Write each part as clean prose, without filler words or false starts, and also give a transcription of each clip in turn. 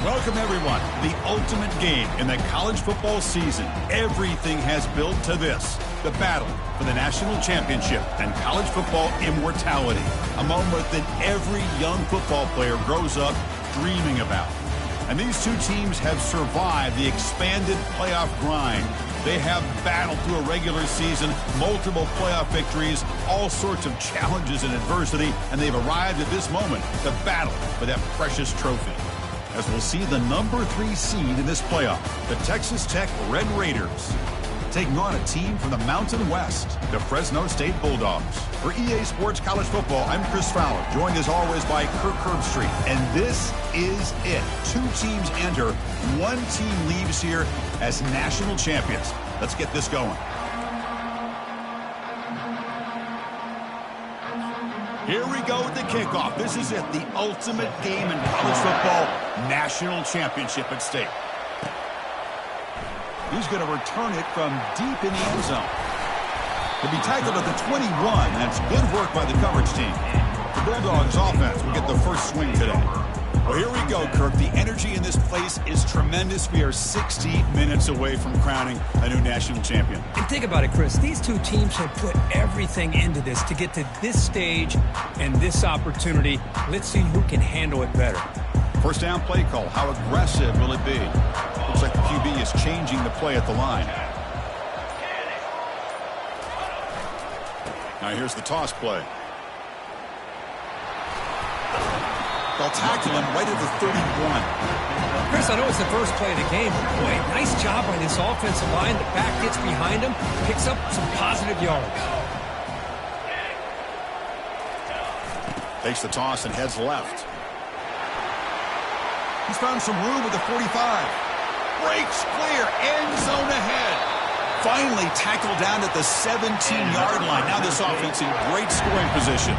Welcome, everyone, to the ultimate game in the college football season. Everything has built to this, the battle for the national championship and college football immortality, a moment that every young football player grows up dreaming about. And these two teams have survived the expanded playoff grind. They have battled through a regular season, multiple playoff victories, all sorts of challenges and adversity, and they've arrived at this moment, the battle for that precious trophy. As we'll see the number 3 seed in this playoff, the Texas Tech Red Raiders, taking on a team from the Mountain West, the Fresno State Bulldogs. For EA Sports College Football, I'm Chris Fowler, joined as always by Kirk Herbstreit. And this is it. 2 teams enter, 1 team leaves here as national champions. Let's get this going. Here we go with the kickoff. This is it, the ultimate game in college football, national championship at stake. He's going to return it from deep in the end zone. He'll be tackled at the 21. That's good work by the coverage team. The Bulldogs offense will get the first swing today. Well, here we go, Kirk. The energy in this place is tremendous. We are 60 minutes away from crowning a new national champion. And think about it, Chris. These two teams have put everything into this to get to this stage and this opportunity. Let's see who can handle it better. First down play call. How aggressive will it be? Looks like the QB is changing the play at the line. Now here's the toss play. They'll tackle him right at the 31. Chris, I know it's the first play of the game, but boy, nice job by this offensive line. The back gets behind him, picks up some positive yards. Takes the toss and heads left. He's found some room with the 45. Breaks clear, end zone ahead. Finally tackled down at the 17-yard line. Now this offense in great scoring position.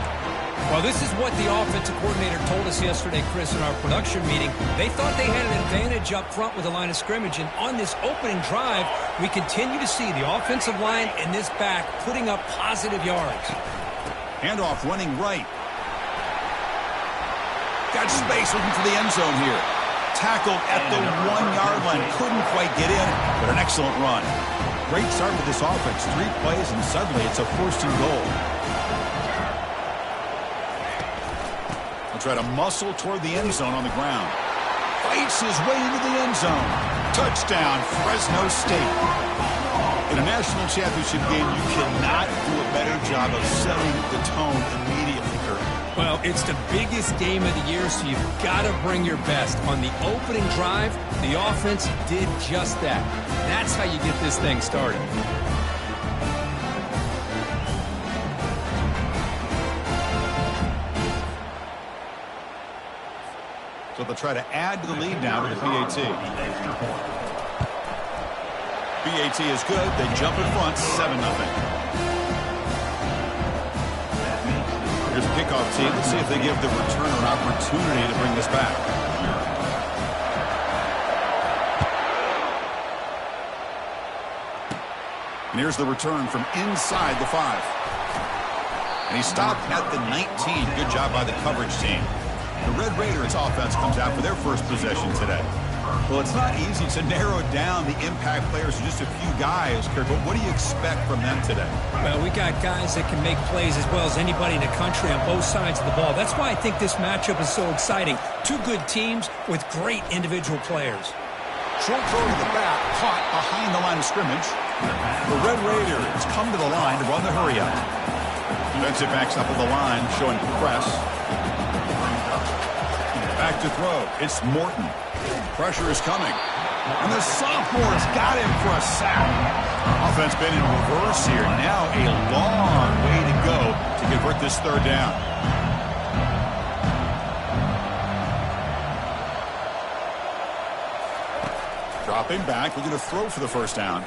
Well, this is what the offensive coordinator told us yesterday, Chris, in our production meeting. They thought they had an advantage up front with the line of scrimmage, and on this opening drive, we continue to see the offensive line and this back putting up positive yards. Handoff running right. Got space looking for the end zone here. Tackled at the 1-yard line. Couldn't quite get in, but an excellent run. Great start with this offense. 3 plays, and suddenly it's a 1st and goal. Try to muscle toward the end zone on the ground. Fights his way into the end zone. Touchdown, Fresno State. In a national championship game, you cannot do a better job of setting the tone immediately, Kirk. Well, it's the biggest game of the year, so you've got to bring your best. On the opening drive, the offense did just that. That's how you get this thing started. So they'll try to add to the lead now with the PAT. PAT is good. They jump in front, 7-0. Here's the kickoff team. Let's see if they give the returner an opportunity to bring this back. And here's the return from inside the 5. And he stopped at the 19. Good job by the coverage team. The Red Raiders offense comes out for their first possession today. Well, it's not easy to narrow down the impact players to just a few guys, Kirk, but what do you expect from them today? Well, we got guys that can make plays as well as anybody in the country on both sides of the ball. That's why I think this matchup is so exciting. 2 good teams with great individual players. Short throw to the back, caught behind the line of scrimmage. The Red Raiders come to the line to run the hurry-up. Defensive backs up at the line, showing press. Back to throw. It's Morton. Pressure is coming. And the sophomore's got him for a sack. Offense been in reverse here. Now a long way to go to convert this 3rd down. Dropping back. We're going to throw for the 1st down.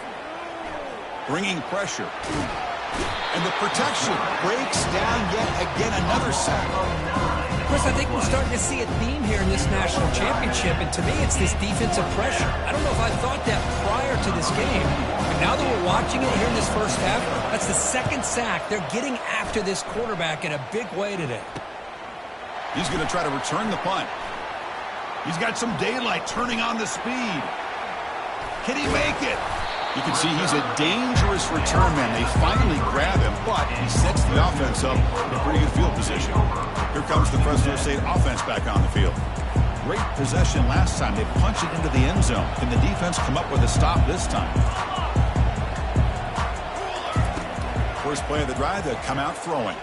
Bringing pressure. And the protection breaks down yet again. Another sack. Chris, I think we're starting to see a theme here in this national championship, and to me it's this defensive pressure. I don't know if I thought that prior to this game, but now that we're watching it here in this first half, that's the 2nd sack. They're getting after this quarterback in a big way today. He's going to try to return the punt. He's got some daylight, turning on the speed. Can he make it? You can see he's a dangerous return man. They finally grab him, but he sets the offense up in a pretty good field position. Here comes the Fresno State offense back on the field. Great possession last time. They punch it into the end zone. Can the defense come up with a stop this time? First play of the drive, they'll come out throwing.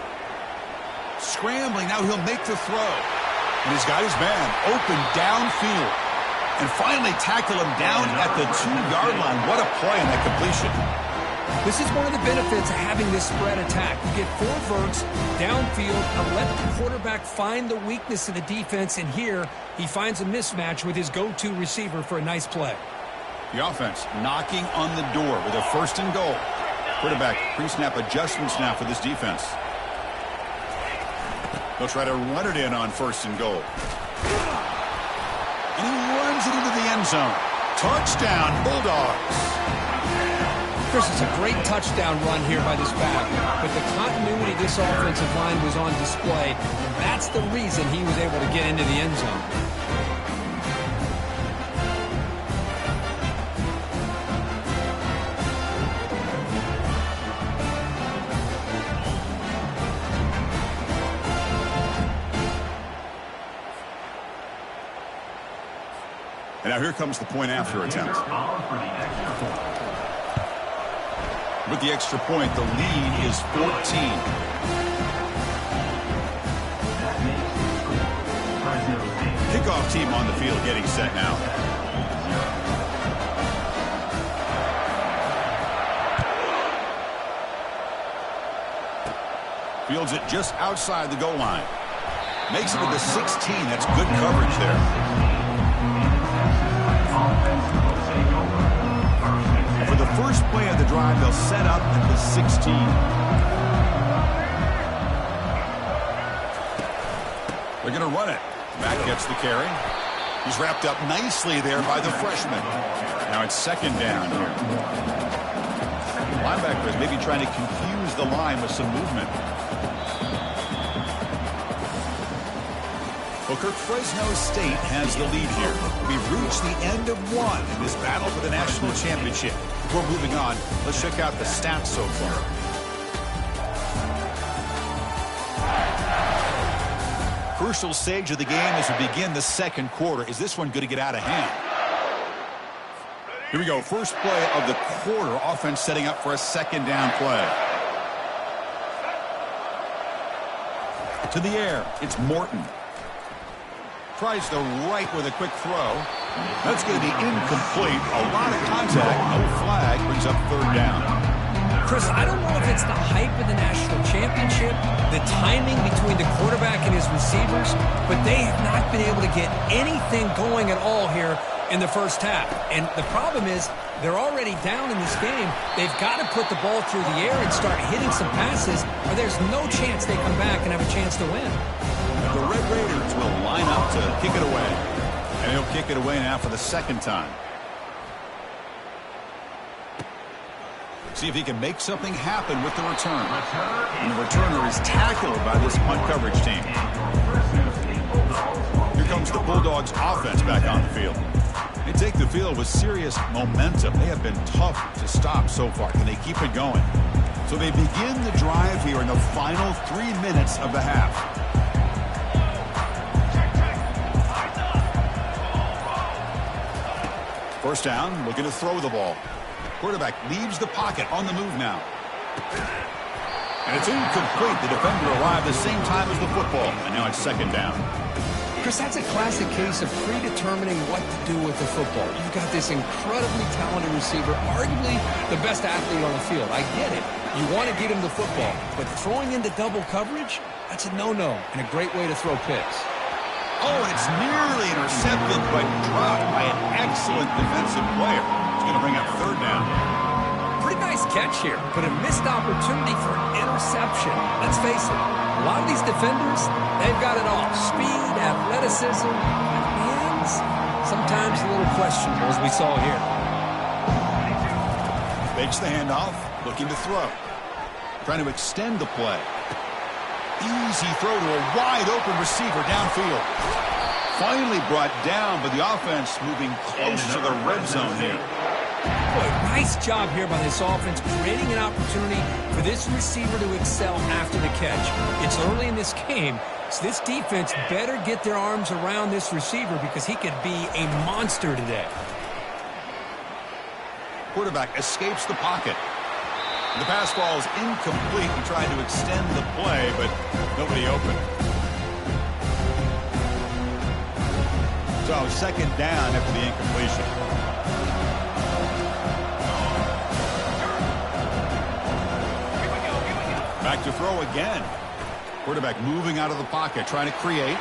Scrambling, now he'll make the throw. And he's got his man open downfield. And finally tackle him down at the 2-yard line. What a play on that completion. This is one of the benefits of having this spread attack. You get 4 verts downfield and let the quarterback find the weakness of the defense. And here he finds a mismatch with his go-to receiver for a nice play. The offense knocking on the door with a 1st and goal. Quarterback pre-snap adjustments now for this defense. They'll try to run it in on 1st and goal. And he runs it into the end zone. Touchdown, Bulldogs. Chris, it's a great touchdown run here by this back. But the continuity of this offensive line was on display. And that's the reason he was able to get into the end zone. And now here comes the point after attempt. With the extra point, the lead is 14. Kickoff team on the field getting set now. Fields it just outside the goal line. Makes it with the 16. That's good coverage there. For the first play of the drive, they'll set up at the 16. They're going to run it. Matt gets the carry. He's wrapped up nicely there by the freshman. Now it's 2nd down here. Linebacker is maybe trying to confuse the line with some movement. Well, Kirk, Fresno State has the lead here. We've reached the end of one in this battle for the national championship. Before moving on, let's check out the stats so far. Crucial stage of the game as we begin the 2nd quarter. Is this one going to get out of hand? Here we go. First play of the quarter. Offense setting up for a 2nd down play. To the air. It's Morton. Tries the right with a quick throw. That's going to be incomplete. A lot of contact. No flag. Brings up 3rd down. Chris, I don't know if it's the hype of the national championship, the timing between the quarterback and his receivers, but they have not been able to get anything going at all here in the first half. And the problem is they're already down in this game. They've got to put the ball through the air and start hitting some passes, or there's no chance they come back and have a chance to win. The Red RaIdrs will line up to kick it away. And he'll kick it away now for the 2nd time. See if he can make something happen with the return. And the returner is tackled by this punt coverage team. Here comes the Bulldogs offense back on the field. They take the field with serious momentum. They have been tough to stop so far. Can they keep it going? So they begin the drive here in the final 3 minutes of the half. First down, looking to throw the ball. Quarterback leaves the pocket on the move now. And it's incomplete. The defender arrived the same time as the football. And now it's 2nd down. Chris, that's a classic case of predetermining what to do with the football. You've got this incredibly talented receiver, arguably the best athlete on the field. I get it. You want to get him the football. But throwing into double coverage, that's a no-no and a great way to throw picks. Oh, and it's nearly intercepted, but dropped by an excellent defensive player. It's going to bring up 3rd down. Pretty nice catch here, but a missed opportunity for interception. Let's face it, a lot of these defenders, they've got it all. Speed, athleticism, hands, sometimes a little questionable, as we saw here. Fakes the handoff, looking to throw. Trying to extend the play. Easy throw to a wide-open receiver downfield. Finally brought down, but the offense moving close to the red zone here. Boy, nice job here by this offense, creating an opportunity for this receiver to excel after the catch. It's early in this game, so this defense better get their arms around this receiver because he could be a monster today. Quarterback escapes the pocket. The pass ball is incomplete. He tried to extend the play, but nobody open. So second down after the incompletion. Back to throw again. Quarterback moving out of the pocket, trying to create.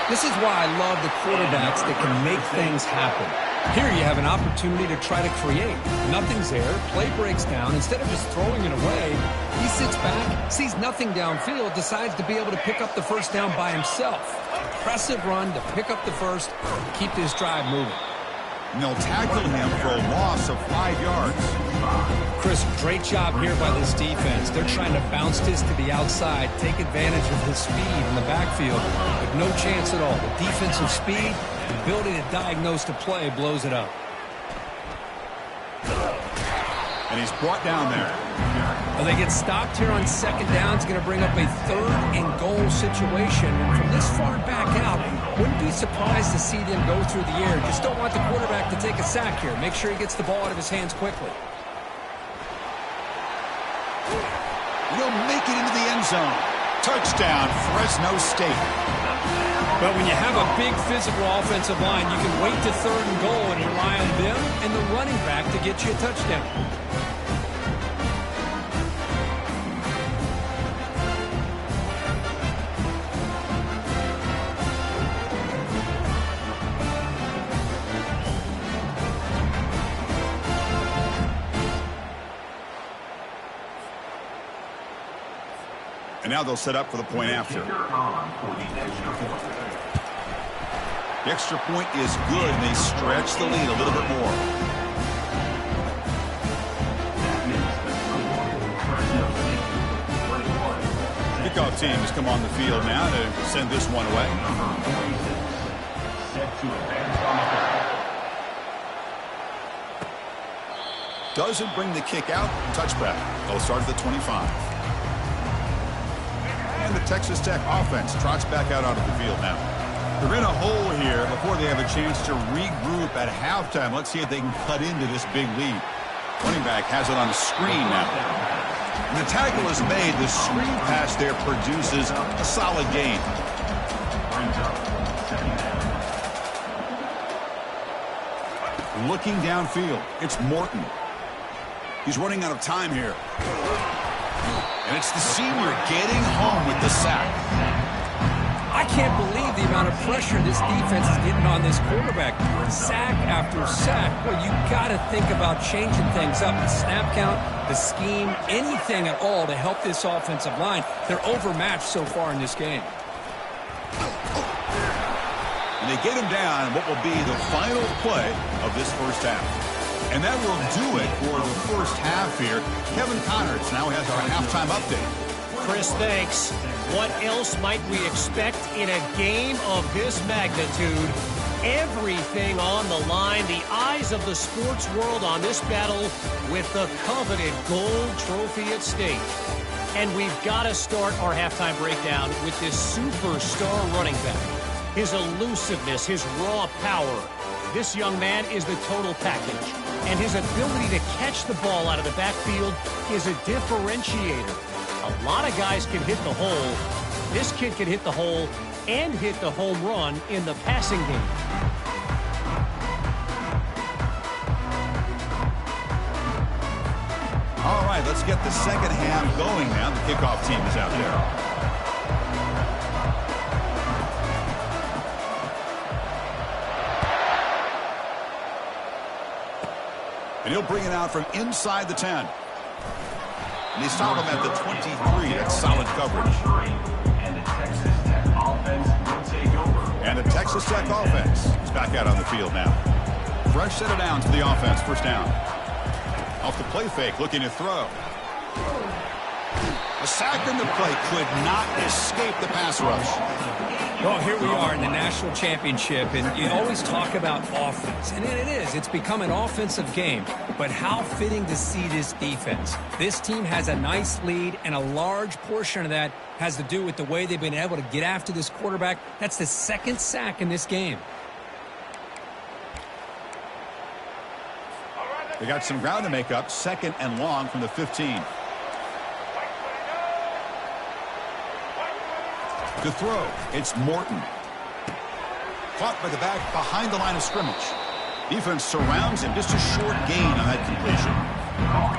This is why I love the quarterbacks that can make things happen. Here you have an opportunity to try to create. Nothing's there. Play breaks down. Instead of just throwing it away, he sits back, sees nothing downfield, decides to be able to pick up the first down by himself. Impressive run to pick up the first, keep this drive moving. And they'll tackle him for a loss of 5 yards. Chris, great job here by this defense. They're trying to bounce this to the outside, take advantage of his speed in the backfield, but no chance at all. The defensive speed, the ability to diagnose the play blows it up. And he's brought down there. Well, they get stopped here on second down. It's going to bring up a 3rd and goal situation. And from this far back out, wouldn't be surprised to see them go through the air. Just don't want the quarterback to take a sack here. Make sure he gets the ball out of his hands quickly. He'll make it into the end zone. Touchdown, Fresno State. But when you have a big physical offensive line, you can wait to 3rd and goal and rely on them and the running back to get you a touchdown. And now they'll set up for the point after. The extra point is good, and they stretch the lead a little bit more. Kickoff team has come on the field now to send this one away. Doesn't bring the kick out. Touchback. They'll start at the 25. And the Texas Tech offense trots back out onto the field now. They're in a hole here before they have a chance to regroup at halftime. Let's see if they can cut into this big lead. Running back has it on the screen now. And the tackle is made. The screen pass there produces a solid gain. Looking downfield, it's Morton. He's running out of time here. And it's the senior getting home with the sack. I can't believe the amount of pressure this defense is getting on this quarterback. Sack after sack. Well, you got to think about changing things up. The snap count, the scheme, anything at all to help this offensive line. They're overmatched so far in this game. And they get him down what will be the final play of this first half. And that will do it for the first half here. Kevin Connerts now has our halftime update. Chris, thanks. What else might we expect in a game of this magnitude? Everything on the line. The eyes of the sports world on this battle with the coveted gold trophy at stake. And we've got to start our halftime breakdown with this superstar running back. His elusiveness, his raw power. This young man is the total package. And his ability to catch the ball out of the backfield is a differentiator. A lot of guys can hit the hole. This kid can hit the hole and hit the home run in the passing game. All right, let's get the second half going now. The kickoff team is out there. And he'll bring it out from inside the 10. And he's stopped him at the 23. That's solid coverage. And the Texas Tech offense is back out on the field now. Fresh set of downs for the offense. First down. Off the play fake, looking to throw. A sack in the play could not escape the pass rush. Well, here we are in the national championship, and you always talk about offense, and it is. It's become an offensive game, but how fitting to see this defense. This team has a nice lead, and a large portion of that has to do with the way they've been able to get after this quarterback. That's the second sack in this game. They got some ground to make up, 2nd and long from the 15. To throw, it's Morton. Caught by the back behind the line of scrimmage. Defense surrounds him. Just a short gain on that completion.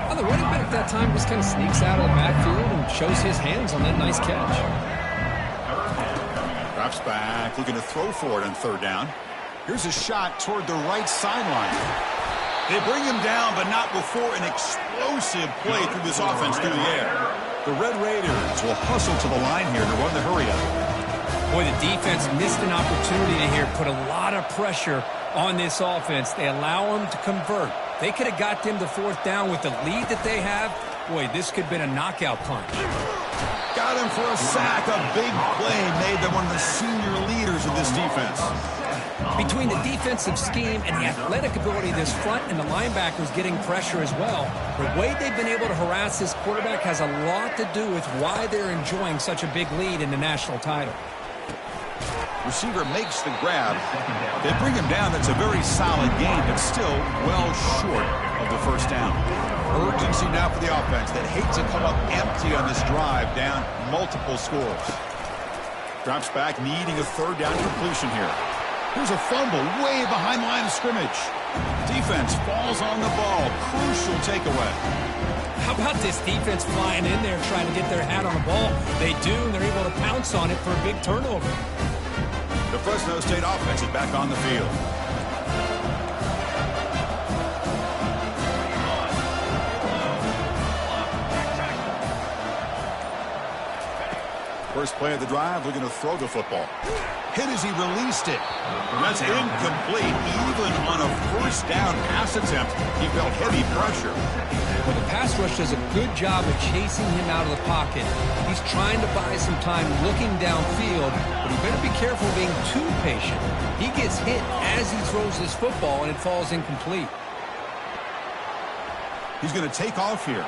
Well, the running back that time just kind of sneaks out of the backfield and shows his hands on that nice catch. Drops back, looking to throw for it on 3rd down. Here's a shot toward the right sideline. They bring him down, but not before an explosive play through this offense through the air. The Red RaIdrs will hustle to the line here to run the hurry-up. Boy, the defense missed an opportunity to here put a lot of pressure on this offense. They allow them to convert. They could have got them to 4th down with the lead that they have. Boy, this could have been a knockout punch. Got him for a sack. A big play made by one of the senior leaders of this defense. Between the defensive scheme and the athletic ability of this front and the linebackers getting pressure as well, the way they've been able to harass this quarterback has a lot to do with why they're enjoying such a big lead in the national title. Receiver makes the grab. They bring him down. That's a very solid gain, but still well short of the 1st down. Urgency now for the offense that hates to come up empty on this drive, down multiple scores. Drops back, needing a 3rd down completion here. Here's a fumble way behind the line of scrimmage. Defense falls on the ball. Crucial takeaway. How about this defense flying in there trying to get their hat on the ball? They do, and they're able to pounce on it for a big turnover. The Fresno State offense is back on the field. First play of the drive, looking to throw the football. Hit as he released it. That's incomplete. Even on a 1st down pass attempt, he felt heavy pressure. Well, the pass rush does a good job of chasing him out of the pocket. He's trying to buy some time looking downfield, but he better be careful being too patient. He gets hit as he throws this football, and it falls incomplete. He's going to take off here.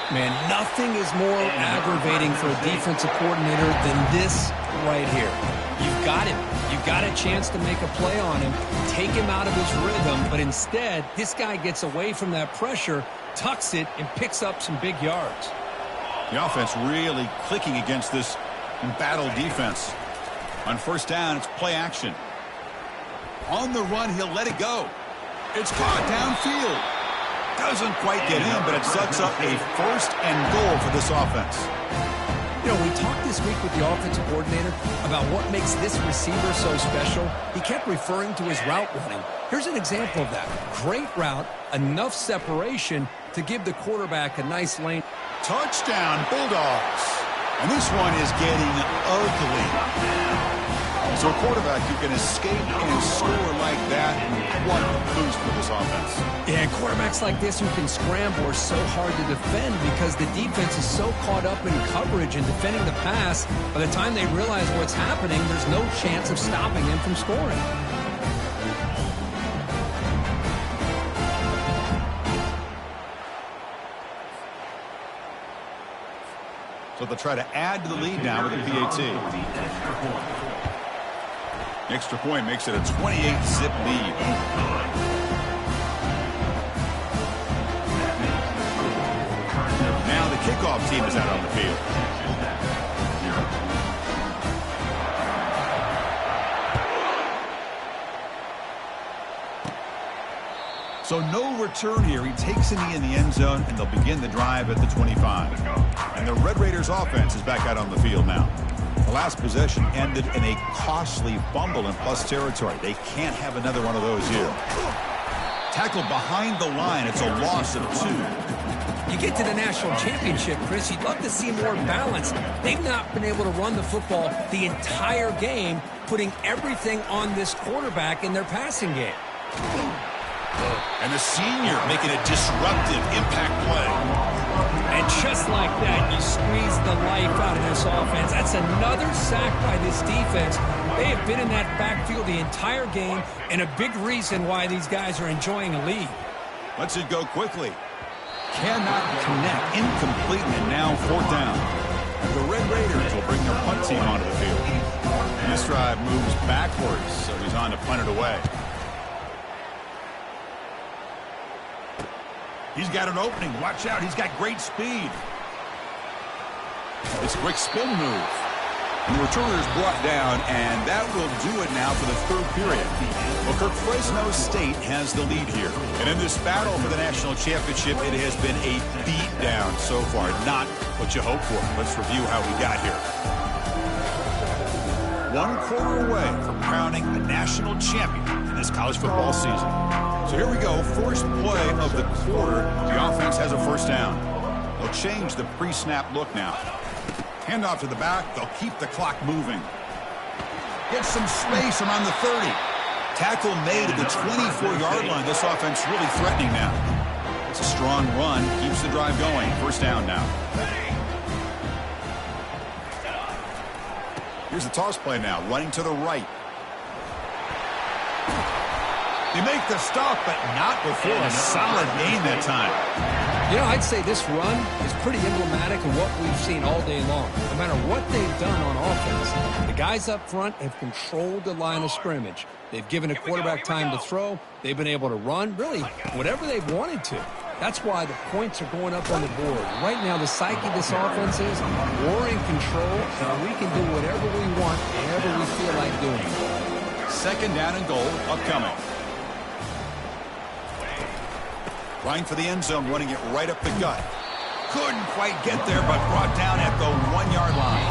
Man, nothing is more aggravating for a defensive coordinator than this right here. You've got him. You've got a chance to make a play on him, take him out of his rhythm, but instead, this guy gets away from that pressure, tucks it, and picks up some big yards. The offense really clicking against this embattled defense. On 1st down, it's play action. On the run, he'll let it go. It's caught downfield. Doesn't quite get in, but it sets up a 1st and goal for this offense. You know, we talked this week with the offensive coordinator about what makes this receiver so special. He kept referring to his route running. Here's an example of that. Great route, enough separation to give the quarterback a nice lane. Touchdown, Bulldogs. And this one is getting ugly. So a quarterback who can escape and score like that, what a boost for this offense. Yeah, quarterbacks like this who can scramble are so hard to defend because the defense is so caught up in coverage and defending the pass. By the time they realize what's happening, there's no chance of stopping them from scoring. So they'll try to add to the lead now with a PAT. The extra point makes it a 28-zip lead. Now the kickoff team is out on the field. So no return here. He takes a knee in the end zone, and they'll begin the drive at the 25. And the Red RaIdrs offense is back out on the field now. The last possession ended in a costly fumble in plus territory. They can't have another one of those here. Tackled behind the line. It's a loss of 2. You get to the national championship, Chris, you'd love to see more balance. They've not been able to run the football the entire game, putting everything on this quarterback in their passing game. And the senior making a disruptive impact play. And just like that, you squeeze the life out of this offense. That's another sack by this defense. They have been in that backfield the entire game, and a big reason why these guys are enjoying a lead. Lets it go quickly. Cannot connect. Incomplete, and now fourth down. The Red RaIdrs will bring their punt team onto the field. And this drive moves backwards, so he's on to punt it away. He's got an opening. Watch out. He's got great speed. It's a quick spin move. And the returner is brought down, and that will do it now for the third period. Well, Kirk, Fresno State has the lead here. And in this battle for the national championship, it has been a beatdown so far. Not what you hoped for. Let's review how we got here. 1 quarter away from crowning a national champion in this college football season. So here we go. First play of the quarter. The offense has a first down. They'll change the pre-snap look now. Handoff to the back. They'll keep the clock moving. Get some space around the 30. Tackle made at the 24-yard line. This offense really threatening now. It's a strong run. Keeps the drive going. First down now. Here's the toss play now. Running to the right. They make the stop, but not before a solid gain that time. You know, I'd say this run is pretty emblematic of what we've seen all day long. No matter what they've done on offense, the guys up front have controlled the line of scrimmage. They've given a quarterback time to throw. They've been able to run, really, whatever they've wanted to. That's why the points are going up on the board. Right now, the psyche of this offense is we're in control, and we can do whatever we want, whenever we feel like doing. Second down and goal upcoming. Trying for the end zone, running it right up the gut. Couldn't quite get there, but brought down at the 1-yard line.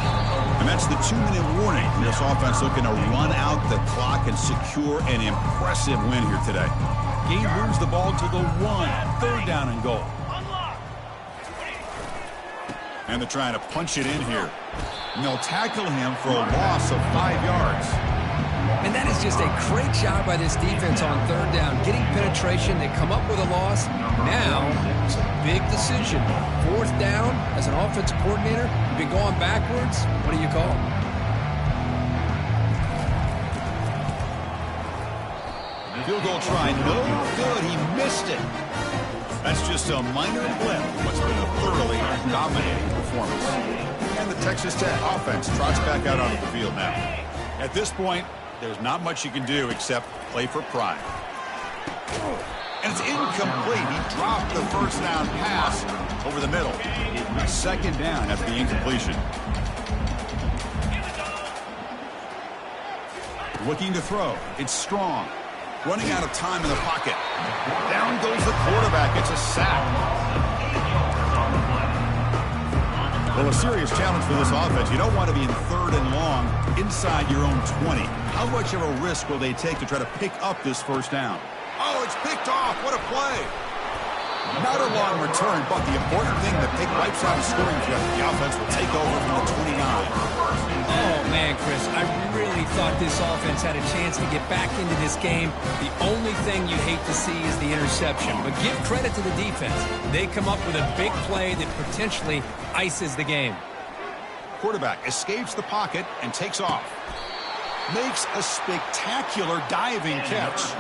And that's the 2-minute warning. This offense looking to run out the clock and secure an impressive win here today. Gabe moves the ball to the 1. Third down and goal. And they're trying to punch it in here. And they'll tackle him for a loss of 5 yards. And that is just a great job by this defense on third down. Getting penetration, they come up with a loss. Now, it's a big decision. Fourth down, as an offensive coordinator, you've been going backwards. What do you call? Field goal try, no good. He missed it. That's just a minor blip. What's been a thoroughly dominating performance. And the Texas Tech offense trots back out onto the field now. At this point, there's not much you can do except play for pride. And it's incomplete. He dropped the first down pass over the middle. Second down after the incompletion. Looking to throw. It's Strong. Running out of time in the pocket. Down goes the quarterback. It's a sack. Well, a serious challenge for this offense. You don't want to be in third and long inside your own 20. How much of a risk will they take to try to pick up this first down? Oh, it's picked off. What a play. Not a long return, but the important thing that they wipes out a scoring threat. The offense will take over from the 29. Oh, man, Chris, I really thought this offense had a chance to get back into this game. The only thing you hate to see is the interception. But give credit to the defense. They come up with a big play that potentially ices the game. Quarterback escapes the pocket and takes off. Makes a spectacular diving catch.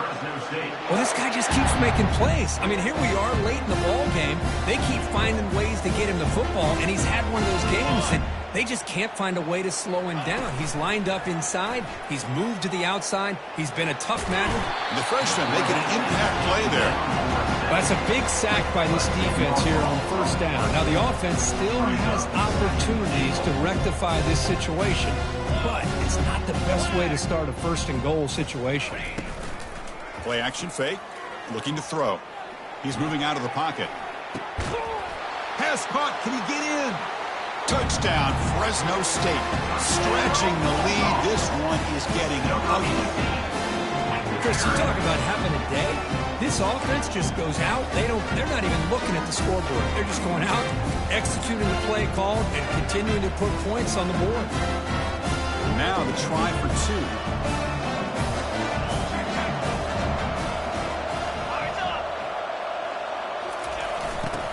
Well, this guy just keeps making plays. I mean, here we are late in the ball game. They keep finding ways to get him the football, and he's had one of those games that they just can't find a way to slow him down. He's lined up inside. He's moved to the outside. He's been a tough man. The freshman making an impact play there. That's a big sack by this defense here on first down. Now, the offense still has opportunities to rectify this situation, but it's not the best way to start a first and goal situation. Play action fake. Looking to throw. He's moving out of the pocket. Pass caught. Can he get in? Touchdown, Fresno State. Stretching the lead. This one is getting ugly. Chris, you talk about having a day. This offense just goes out. They're not even looking at the scoreboard. They're just going out, executing the play call, and continuing to put points on the board. Now the try for 2.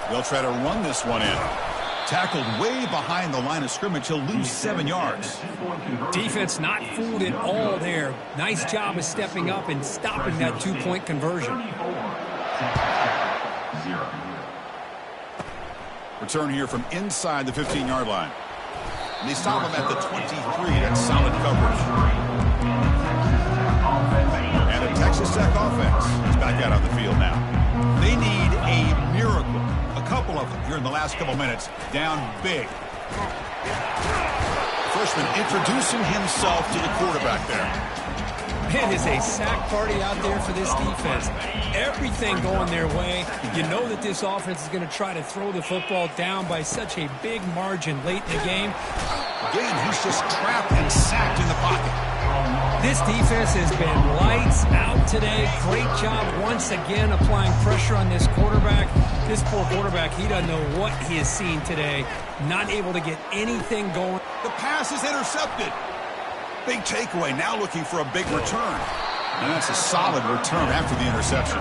They'll try to run this one in. Tackled way behind the line of scrimmage. He'll lose 7 yards. Defense not fooled at all there. Nice job of stepping up and stopping that 2-point conversion. Return here from inside the 15-yard line. And they stop him at the 23. That's solid coverage. And a Texas Tech offense is back out on the field now. They need a miracle. A couple of them here in the last couple minutes. Down big. Freshman introducing himself to the quarterback there. It is a sack party out there for this defense. Everything going their way. You know that this offense is going to try to throw the football down by such a big margin late in the game. Again, he's just trapped and sacked in the pocket. This defense has been lights out today. Great job once again applying pressure on this quarterback. This poor quarterback, he doesn't know what he has seen today. Not able to get anything going. The pass is intercepted. Big takeaway, now looking for a big return. And that's a solid return after the interception.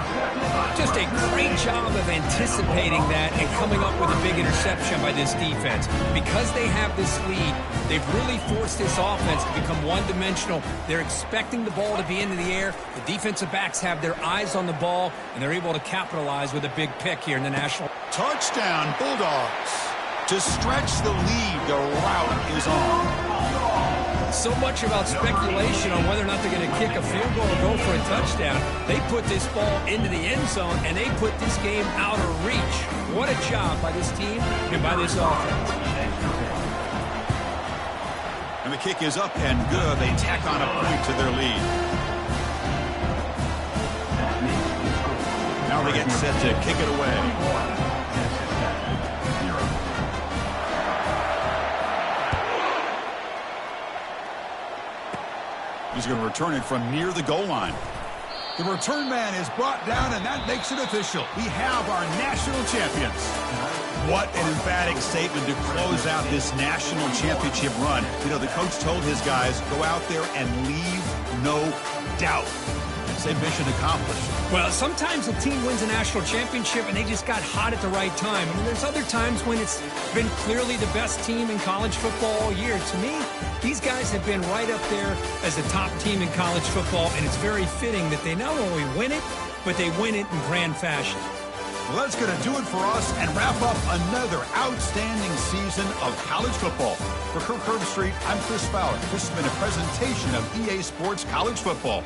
Just a great job of anticipating that and coming up with a big interception by this defense. Because they have this lead, they've really forced this offense to become one-dimensional. They're expecting the ball to be into the air. The defensive backs have their eyes on the ball, and they're able to capitalize with a big pick here in the national. Touchdown, Bulldogs. To stretch the lead, the route is on. So much about speculation on whether or not they're going to kick a field goal or go for a touchdown. They put this ball into the end zone, and they put this game out of reach. What a job by this team and by this offense. And the kick is up and good. They tack on a point to their lead. Now they get set to kick it away. He's going to return it from near the goal line. The return man is brought down, and that makes it official. We have our national champions. What an emphatic statement to close out this national championship run. You know, the coach told his guys, go out there and leave no doubt. Say mission accomplished. Well, sometimes a team wins a national championship and they just got hot at the right time. And there's other times when it's been clearly the best team in college football all year. To me, these guys have been right up there as the top team in college football, and it's very fitting that they not only win it, but they win it in grand fashion. Well, that's going to do it for us and wrap up another outstanding season of college football. For Kirk Herbstreit, I'm Chris Fowler. This has been a presentation of EA Sports College Football.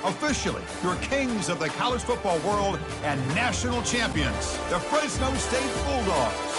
Officially, your kings of the college football world and national champions, the Fresno State Bulldogs.